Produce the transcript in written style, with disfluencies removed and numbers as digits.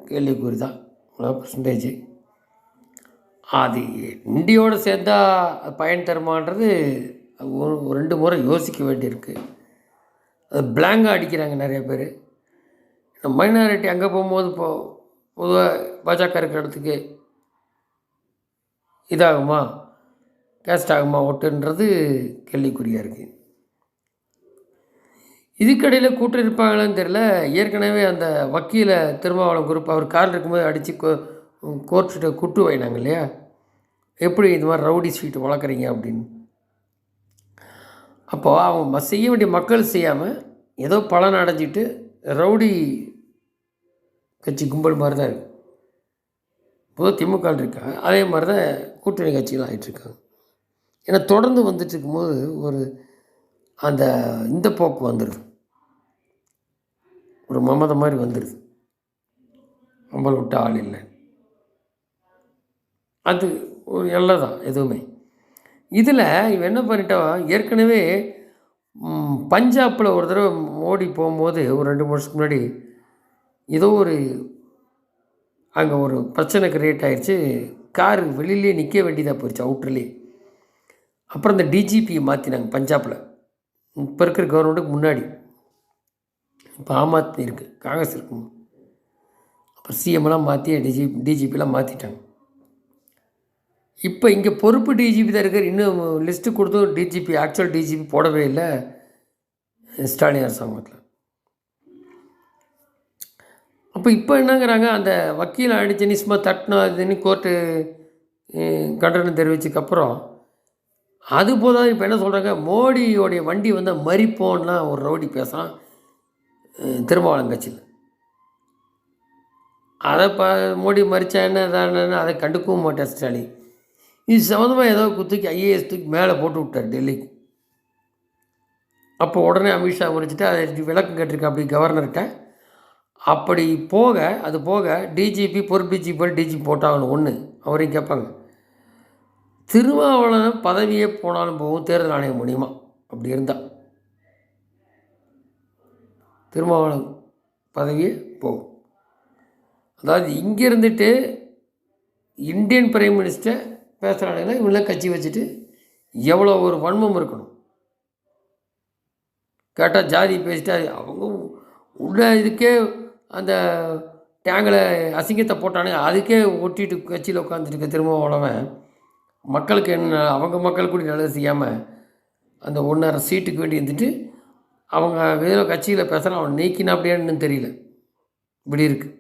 கேள்விக்குறி தான். அவ்வளோ பர்சன்டேஜ். அது இண்டியோடு சேர்ந்தா பயன் தருமான்றது ஒரு 2 முறை யோசிக்க வேண்டியிருக்கு. அது பிளாங்காக அடிக்கிறாங்க நிறைய பேர். மைனாரிட்டி அங்கே போகும்போது பொதுவாக பாஜக இருக்கிற இடத்துக்கு இதாகுமா, கேஸ்ட் ஆகுமா ஓட்டுன்றது கேள்விக்குறியாக இருக்குது. இதுக்கடையில் கூட்டம் இருப்பாங்களான்னு தெரியல. ஏற்கனவே அந்த வக்கீல திருமாவளவன் குரூப் அவர் காரில் இருக்கும்போது அடித்து கோர்ட்டுகிட்ட குட்டு வைனாங்க இல்லையா, எப்படி இது மாதிரி ரவுடி ஸ்வீட் வளர்க்குறீங்க அப்படின்னு. அப்போது அவங்க செய்ய வேண்டிய மக்கள் செய்யாமல் ஏதோ பலன் அடைஞ்சிட்டு ரவுடி கட்சி கும்பல் மாதிரி தான் இருக்குது. பொதுவாக திமுக இருக்காங்க, அதே மாதிரி தான் கூட்டணி கட்சிகள் ஆகிட்டுருக்காங்க. ஏன்னா தொடர்ந்து வந்துட்டு இருக்கும்போது ஒரு அந்த இந்த போக்கு வந்துடுது, ஒரு மமதை மாதிரி வந்துடுது, நம்மளை விட்ட ஆள் இல்லை. அது ஒரு எல்லை தான் எதுவுமே. இதில் இவன் என்ன பண்ணிட்டான், ஏற்கனவே பஞ்சாபில் ஒரு தடவை மோடி போகும்போது ஒரு 2 வருஷத்துக்கு முன்னாடி ஏதோ ஒரு அங்கே ஒரு பிரச்சனை கிரியேட் ஆகிடுச்சு. காரு வெளியிலே நிற்க வேண்டியதாக போயிடுச்சு அவுட்டர்லேயே. அப்புறம் இந்த டிஜிபியை மாற்றினாங்க பஞ்சாபில், இப்போ இருக்கிற கவர்மெண்ட்டுக்கு முன்னாடி. இப்போ ஆம் ஆத்மி இருக்குது, காங்கிரஸ் இருக்கும். அப்புறம் சிஎம்லாம் மாற்றி டிஜிபிலாம் மாற்றிட்டாங்க. இப்போ இங்கே பொறுப்பு டிஜிபி தான் இருக்கார். இன்னும் லிஸ்ட்டு கொடுத்தும் டிஜிபி ஆக்சுவல் டிஜிபி போடவே இல்லை ஸ்டாலின் அரசாங்கத்தில். அப்போ இப்போ என்னங்கிறாங்க, அந்த வக்கீல் அடித்து நிஸ்மா தட்டினா அதுன்னு கோர்ட்டு கண்டனம் தெரிவிச்சதுக்கப்புறம் அது போதான். இப்போ என்ன சொல்கிறாங்க, மோடியோடைய வண்டி வந்து மறிப்போன்லாம் ஒரு ரவுடி பேசுகிறான் திருமாவளவன் கட்சியில். அதை மோடி மறிச்சா என்ன அதை கண்டுக்கவும் மாட்டேன் ஸ்டாலின். இது சம்மந்தமாக ஏதோ தூக்கி ஐஏஎஸ் தூக்கி மேலே போட்டு விட்டார் டெல்லிக்கு. அப்போ உடனே அமித்ஷா முடிச்சுட்டு அதை விளக்கம் கேட்டிருக்கா அப்படி கவர்னர்கிட்ட. அப்படி போக அது போக டிஜிபி பொறுப்பு டிஜிபி போட்டாங்கன்னு ஒன்று அவரையும் கேட்பாங்க. திருமாவளவன் பதவியே போனாலும் போகும், தேர்தல் ஆணையம் முடியுமா அப்படி இருந்தால் திருமாவளவன் பதவியே போகும். அதாவது இங்கே இருந்துட்டு இந்தியன் பிரைம் மினிஸ்டர் பேசுகிறாங்கன்னா இவங்களாம் கட்சி வச்சுட்டு எவ்வளோ ஒரு வன்மம் இருக்கணும். கேட்டால் ஜாதி பேசிட்டா அவங்க உள்ள இதுக்கே அந்த டேங்கில் அசிங்கத்தை போட்டானுங்க, அதுக்கே ஒட்டிட்டு கட்சியில் உட்காந்துட்டு திருமாவளவன் மக்களுக்கு என்ன, அவங்க மக்கள் கூட நல்லது செய்யாமல் அந்த 1.5 சீட்டுக்கு வேண்டி இருந்துட்டு அவங்க இதில் கட்சியில் பேசுகிறான். அவன் நீக்கினா அப்படியான்னு தெரியல, இப்படி இருக்குது.